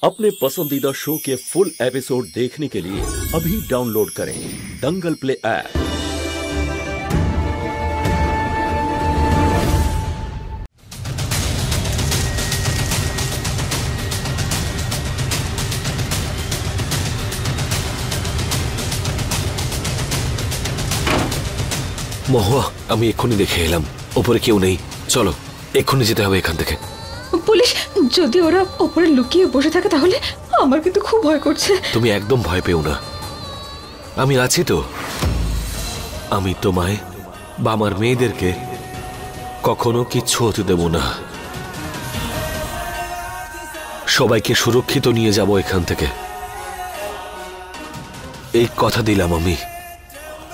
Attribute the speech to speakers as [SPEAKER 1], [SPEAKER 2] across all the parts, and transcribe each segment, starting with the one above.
[SPEAKER 1] अपने पसंदीदा शो के फुल एपिसोड देखने के लिए अभी डाउनलोड करें दंगल प्ले ऐप।
[SPEAKER 2] মহুয়া, আমি এক্ষুনি দেখে এলাম ওপরে কেউ নেই। চলো এক্ষুনি যেতে হবে এখান থেকে।
[SPEAKER 3] পুলিশ যদি ওরা ওপরে লুকিয়ে বসে থাকে তাহলে আমার কিন্তু খুব ভয় করছে।
[SPEAKER 2] তুমি একদম ভয় পেও না, আমি আছি তো। আমি তোমায় বা আমার মেয়েদেরকে কখনো কিচ্ছু হতে দেব না। সবাইকে সুরক্ষিত নিয়ে যাব এখান থেকে, এই কথা দিলাম আমি।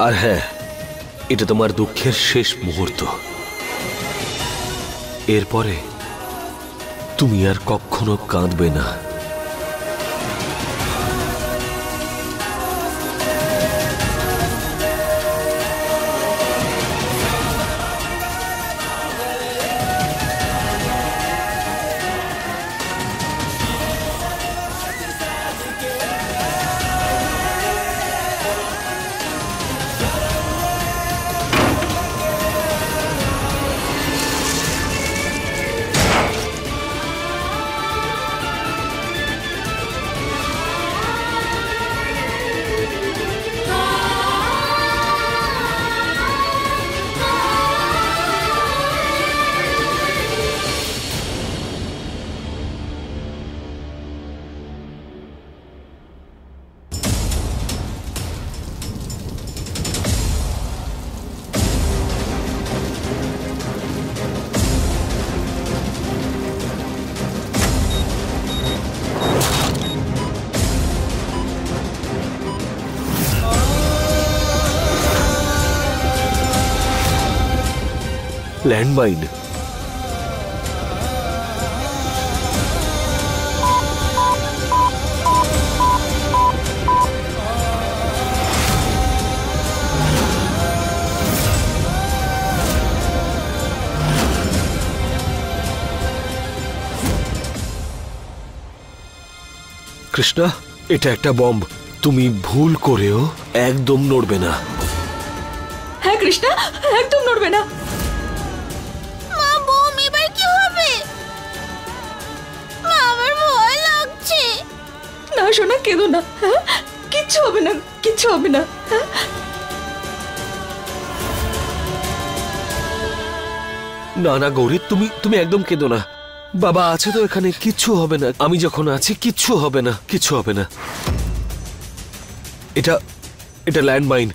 [SPEAKER 2] আর হ্যাঁ, এটা তোমার দুঃখের শেষ মুহূর্ত। এরপরে তুমি আর কখনো কাঁদবে না। ল্যান্ডমাইন, কৃষ্ণা, এটা একটা বম্ব। তুমি ভুল করেও একদম নড়বে না।
[SPEAKER 3] হ্যাঁ কৃষ্ণা, একদম নড়বে না।
[SPEAKER 4] মা, বোম এবার কি হবে? মা, আমার ভয় লাগছে।
[SPEAKER 3] না সোনা, কেঁদো না। হ্যাঁ, কিচ্ছু হবে না, কিচ্ছু হবে না। হ্যাঁ,
[SPEAKER 2] না না গৌরী, তুমি একদম কেঁদো না। বাবা আছে তো এখানে, কিচ্ছু হবে না। আমি যখন আছি কিচ্ছু হবে না, কিচ্ছু হবে না। এটা ল্যান্ডমাইন।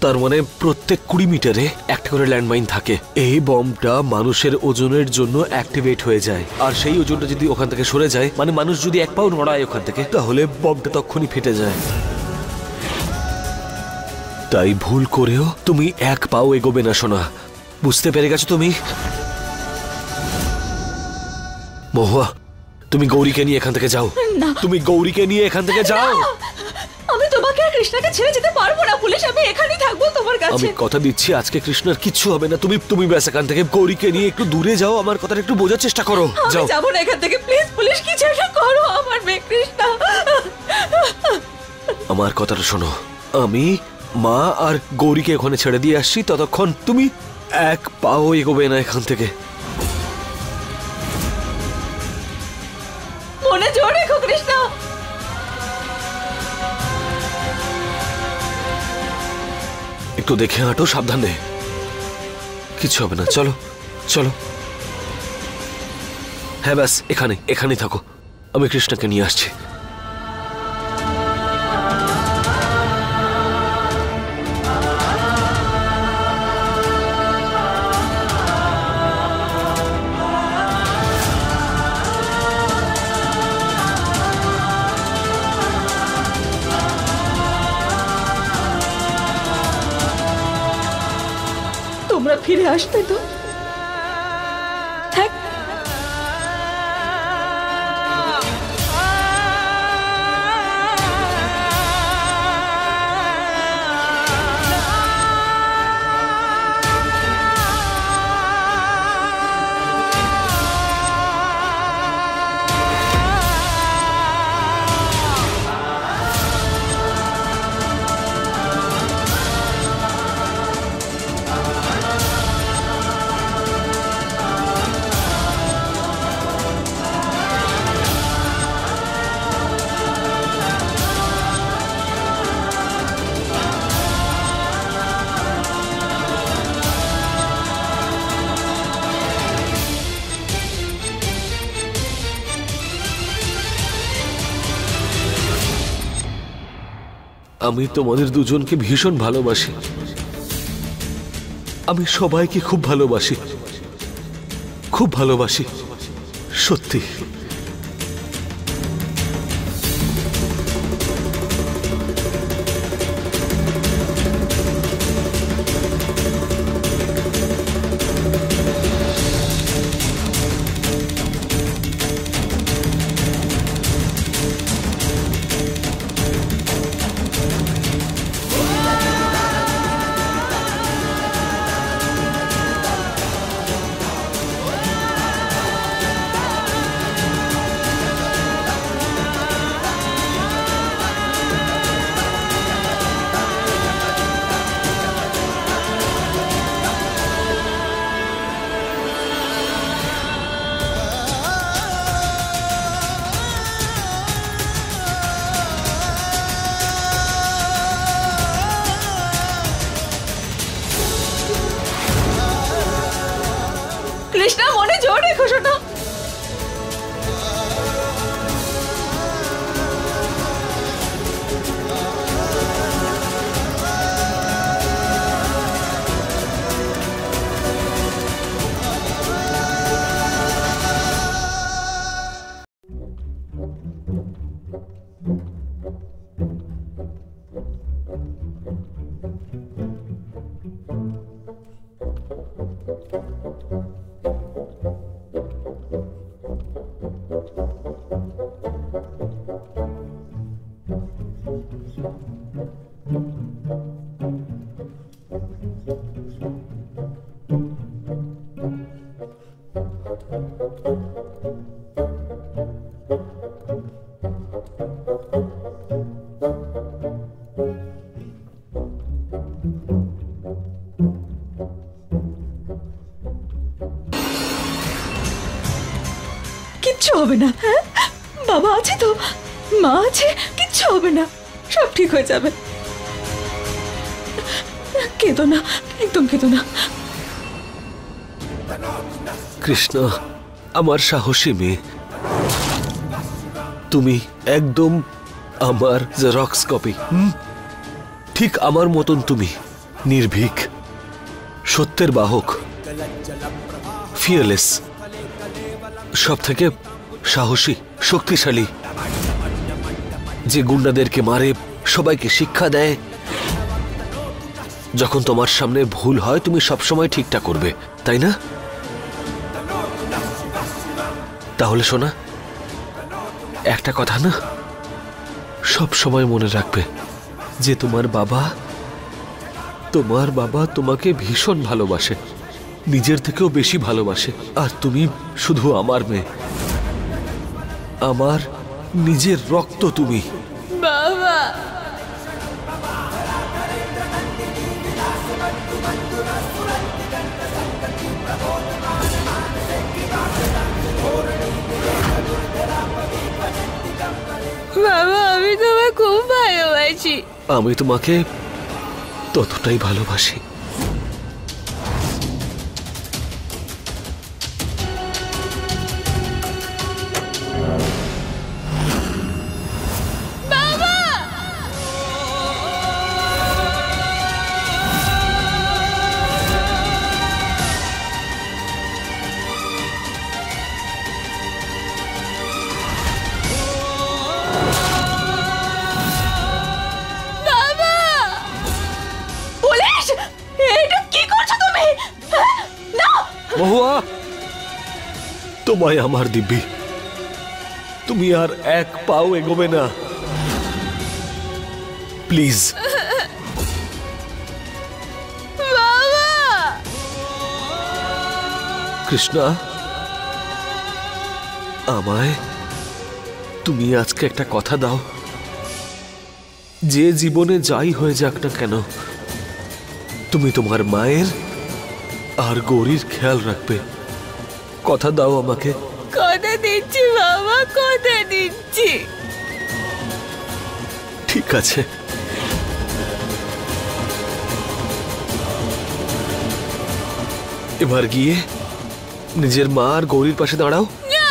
[SPEAKER 2] তার মানে প্রত্যেক 20 মিটারে একটা করে ল্যান্ডমাইন থাকে। এই বমটা মানুষের ওজনের জন্য অ্যাক্টিভেট হয়ে যায়, আর সেই ওজনটা যদি ওখান থেকে সরে যায়, মানে মানুষ যদি এক পাও নড়ায় ওখান থেকে, তাহলে বমটা তখনই ফেটে যায়। তাই ভুল করেও তুমি এক পাও এগোবে না সোনা, বুঝতে পেরে গেছো তুমি? মহুয়া, তুমি গৌরীকে নিয়ে এখান থেকে যাও।
[SPEAKER 3] না,
[SPEAKER 2] তুমি গৌরীকে নিয়ে এখান থেকে যাও।
[SPEAKER 3] আমি তোমাকে আর কৃষ্ণাকে ছেড়ে যেতে পারবো না পুলিশ। আমি এখানেই থাকবো তোমার কাছে।
[SPEAKER 2] আমি কথা দিচ্ছি আজকে কৃষ্ণার কিচ্ছু হবে না। তুমি ব্যাস এখান থেকে গৌরীকে নিয়ে একটু দূরে যাও। আমার কথাটা একটু বোঝার চেষ্টা করো। যাও।
[SPEAKER 3] আমি যাবো না এখান থেকে, প্লিজ পুলিশ, কিছু একটা করো আমার মেয়ে কৃষ্ণা।
[SPEAKER 2] আমার কথাটা শোনো, আমি মা আর গৌরীকে ওখানে ছেড়ে দিয়ে আসছি। ততক্ষণ তুমি এক পাও এগোবে না এখান থেকে।
[SPEAKER 3] মনে জোর রেখো কৃষ্ণা।
[SPEAKER 2] একটু দেখে হাঁটো, সাবধানে। কিছু হবে না, চলো চলো। হ্যাঁ ব্যাস এখানেই থাকো, আমি কৃষ্ণাকে নিয়ে আসছি।
[SPEAKER 3] তোমরা ফিরে আসবে তো? হ্যাঁ,
[SPEAKER 2] আমি তোমাদের দুজনকে ভীষণ ভালোবাসি। আমি সবাইকে খুব ভালোবাসি, খুব ভালোবাসি, সত্যি।
[SPEAKER 3] কৃষ্ণা, মনে জোর রেখো শোনো। কিচ্ছু হবে না। হ্যাঁ, বাবা আছে তো, মা আছে, কিচ্ছু হবে না, সব ঠিক হয়ে যাবে। কেঁদো না, একদম কেঁদো না।
[SPEAKER 2] কৃষ্ণ আমার সাহসী মেয়ে, তুমি একদম আমার জেরক্স কপি। ঠিক আমার মতন তুমি, নির্ভীক, সত্যের বাহক, ফিয়ারলেস, সব থেকে সাহসী, শক্তিশালী, যে গুন্ডাদেরকে মারে, সবাইকে শিক্ষা দেয়। যখন তোমার সামনে ভুল হয় তুমি সবসময় ঠিকটা করবে, তাই না? তাহলে শোনা, একটা কথা না, সব সময় মনে রাখবে যে তোমার বাবা তোমাকে ভীষণ ভালোবাসে, নিজের থেকেও বেশি ভালোবাসে। আর তুমি শুধু আমার মেয়ে, আমার নিজের রক্ত তুমি।
[SPEAKER 4] বাবা, বাবা, আমি তোমায় খুব ভালোবাসি।
[SPEAKER 2] আমি তোমাকে ততটাই ভালোবাসি। মহুয়া, তোমায় আমার দিব্যি, তুমি আর এক পাও এগোবে না, প্লিজ। কৃষ্ণা, আমায় তুমি আজকে একটা কথা দাও, যে জীবনে যাই হয়ে যাক না কেন তুমি তোমার মায়ের আর গৌরীর খেয়াল রাখবে। কথা দাও আমাকে।
[SPEAKER 4] কথা দিচ্ছি বাবা, কথা দিচ্ছি।
[SPEAKER 2] ঠিক আছে, এবার গিয়ে নিজের মা আর গৌরীর পাশে দাঁড়াও।
[SPEAKER 4] না,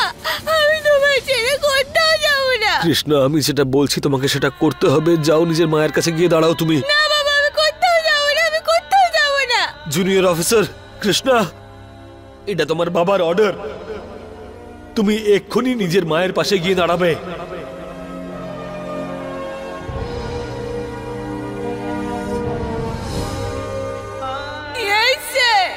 [SPEAKER 4] আমি তোমার ছেড়ে কোথাও যাব না।
[SPEAKER 2] কৃষ্ণা, আমি যেটা বলছি তোমাকে সেটা করতে হবে। যাও, নিজের মায়ের কাছে গিয়ে দাঁড়াও তুমি।
[SPEAKER 4] না বাবা, আমি কোথাও যাব না, আমি কোথাও যাব না।
[SPEAKER 2] জুনিয়র অফিসার কৃষ্ণা, এটা তোমার বাবার অর্ডার। তুমি এক্ষুনি নিজের মায়ের পাশে গিয়ে দাঁড়াবে।
[SPEAKER 4] Yes, sir.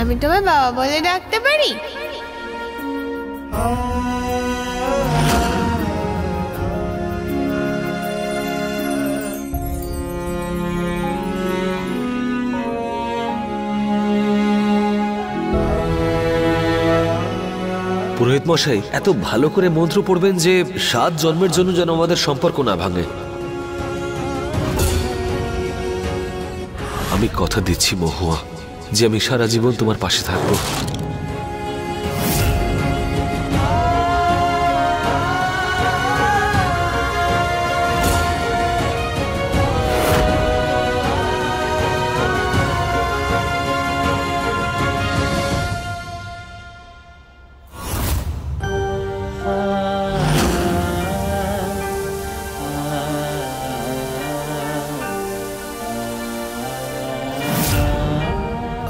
[SPEAKER 4] আমি তোমার বাবা বলে ডাকতে পারি?
[SPEAKER 2] পুরোহিত মশাই, এত ভালো করে মন্ত্র পড়বেন যে 7 জন্মের জন্য যেন আমাদের সম্পর্ক না ভাঙে। আমি কথা দিচ্ছি মহুয়া যে আমি সারা জীবন তোমার পাশে থাকবো।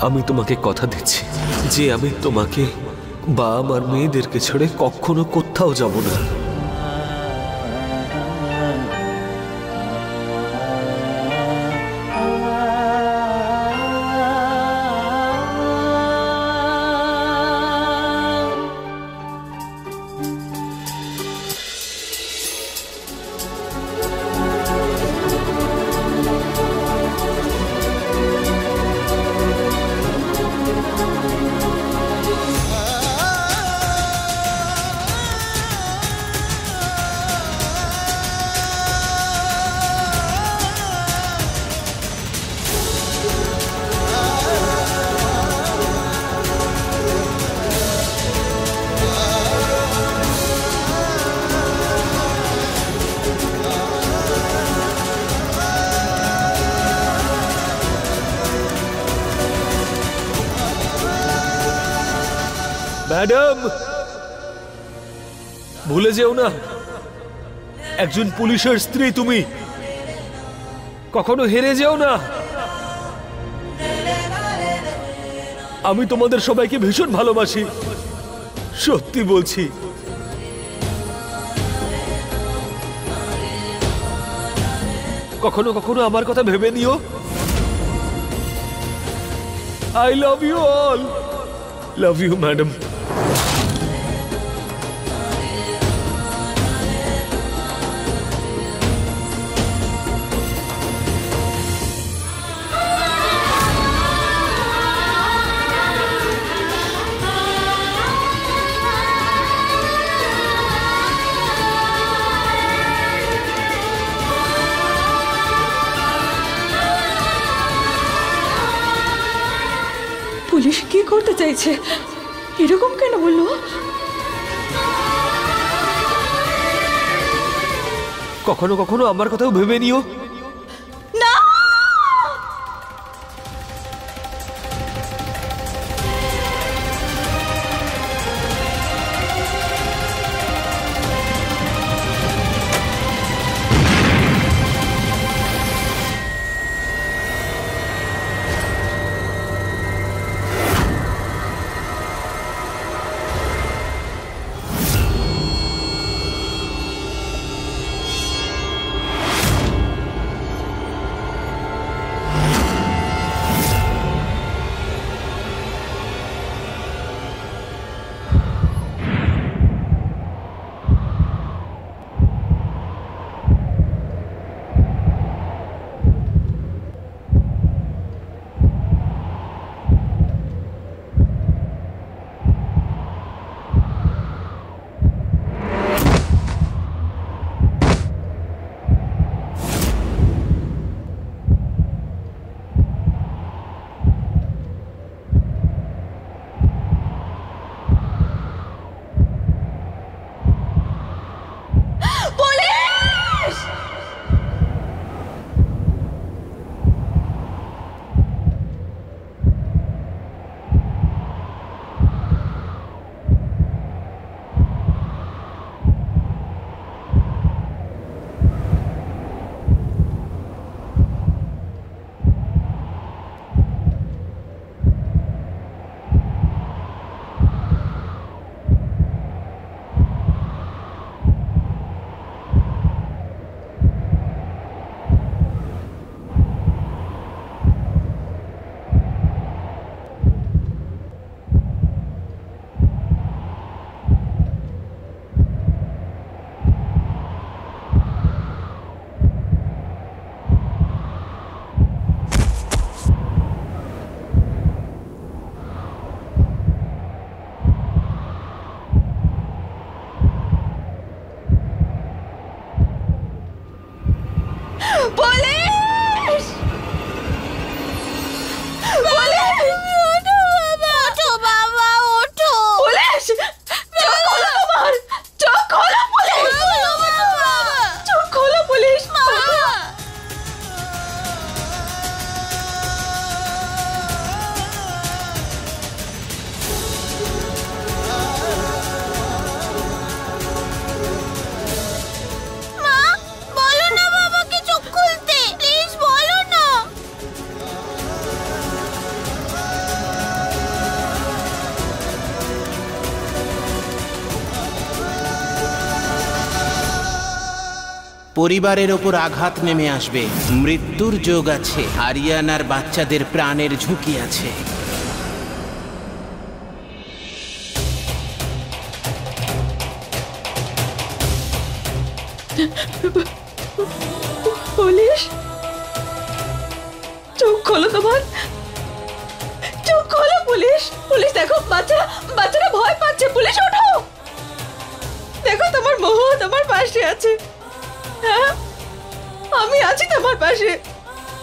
[SPEAKER 2] আমি তোমাকে কথা দিচ্ছি যে আমি তোমাকে বা আমার মেয়েদেরকে ছেড়ে কখনো কোথাও যাব না। ম্যাডাম, ভুলে যেও না একজন পুলিশের স্ত্রী তুমি। কখনো হেরে যেও না। আমি তোমাদের সবাইকে ভীষণ ভালোবাসি, সত্যি বলছি। কখনো কখনো আমার কথা ভেবে নিও। I love you all. Love you madam.
[SPEAKER 3] Police কি করতে চাইছে? এরকম কেন বললো?
[SPEAKER 2] কখনো কখনো আমার কথাও ভেবে নিও।
[SPEAKER 3] না,
[SPEAKER 5] পরিবারের ওপর আঘাত নেমে আসবে, মৃত্যুর যোগ আছে, আরিয়ান আর বাচ্চাদের প্রাণের ঝুঁকি আছে।
[SPEAKER 3] পুলিশ, চোখ খোলো তোমার, চোখ খোলো পুলিশ। পুলিশ দেখো, বাচ্চারা ভয় পাচ্ছে। পুলিশ ওঠো, দেখো তোমার মহুয়া তোমার পাশে আছে। হ্যাঁ, আমি আছি তোমার পাশে।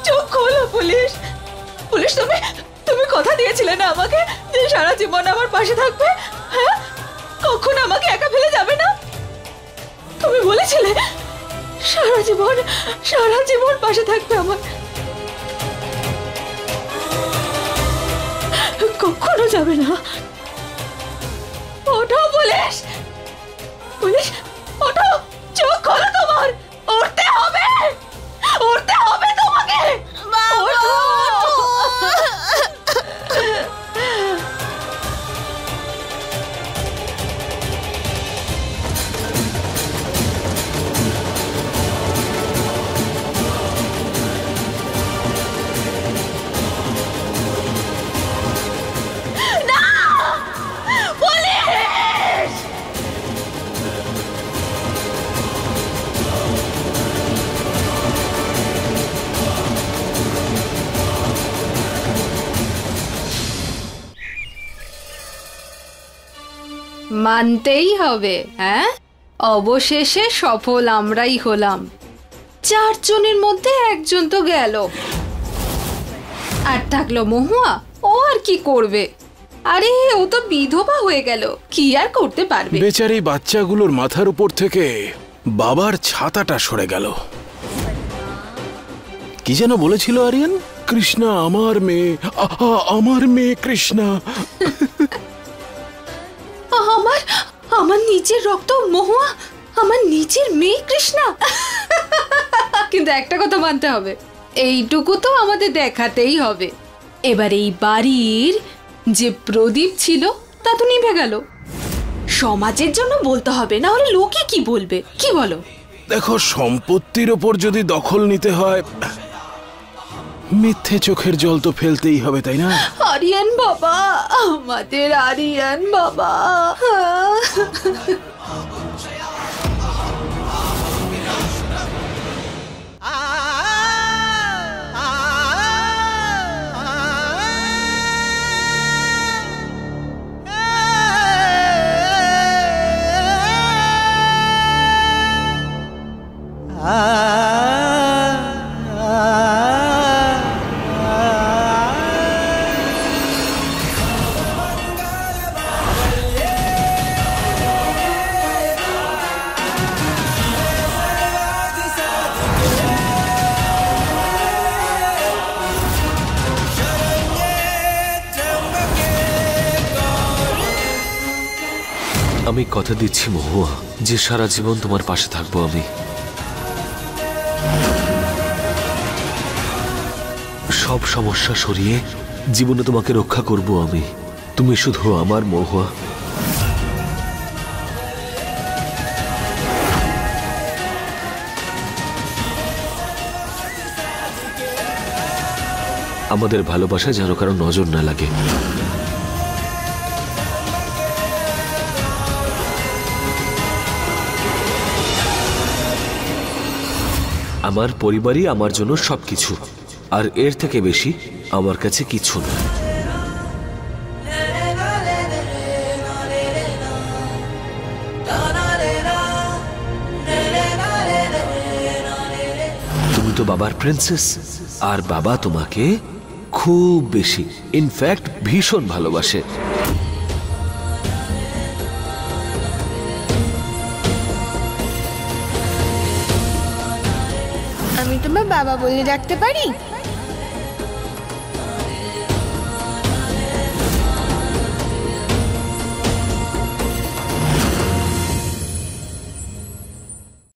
[SPEAKER 3] চোখ খোলো পুলিশ। পুলিশ, তুমি কথা দিয়েছিলে না আমাকে যে সারা জীবন আমার পাশে থাকবে? হ্যাঁ, কখনো আমাকে একা ফেলে যাবে না। তুমি বলেছিলে সারা জীবন পাশে থাকবে আমার। কখনো যাবে না। ওঠো পুলিশ, পুলিশ ওঠো, চোখ খোলো তোমার। উঠতে হবে তোমাকে। ওঠো।
[SPEAKER 6] মানতেই হবে, হ্যাঁ, অবশেষে সফল আমরাই হলাম। 4 জনের মধ্যে একজন তো গেল, আর থাকলো মহুয়া। ও আর কি করবে? আরে ও তো বিধবা হয়ে গেল, কি আর করতে পারবে?
[SPEAKER 7] বেচারি বাচ্চাগুলোর মাথার উপর থেকে বাবার ছাতাটা সরে গেল। কি যেন বলেছিল আরিয়ান? কৃষ্ণা আমার মেয়ে, আমার মেয়ে কৃষ্ণা।
[SPEAKER 6] আমার নিজের রক্ত মহুয়া, আমার নিজের মেয়ে কৃষ্ণা। কিন্তু একটা কথা মানতে হবে, এইটুকু তো আমাদের দেখাতেই হবে। এবার এই বাড়ির যে প্রদীপ ছিল তা তো নিভে গেল। সমাজের জন্য বলতে হবে, না হলে লোকে কি বলবে? কি বলো?
[SPEAKER 7] দেখো, সম্পত্তির ওপর যদি দখল নিতে হয়, মিথ্যে চোখের জল তো ফেলতেই হবে, তাই না?
[SPEAKER 6] আরিয়ান বাবা, আমাদের আরিয়ান বাবা।
[SPEAKER 2] আমি কথা দিচ্ছি মহুয়া, যে সারা জীবন তোমার পাশে থাকবো আমি। সব সমস্যা সরিয়ে জীবনে তোমাকে রক্ষা করব আমি। তুমি শুধু আমার মহুয়া। আমাদের ভালোবাসায় যেন কারো নজর না লাগে। আমার পরিবারই আমার জন্য সবকিছু, আর এর থেকে বেশি আমার কাছে কিছু না। তুমি তো বাবার প্রিন্সেস, আর বাবা তোমাকে খুব বেশি, ইনফ্যাক্ট ভীষণ ভালোবাসে।
[SPEAKER 4] আমি তোমার বাবা বলে ডাকতে পারি?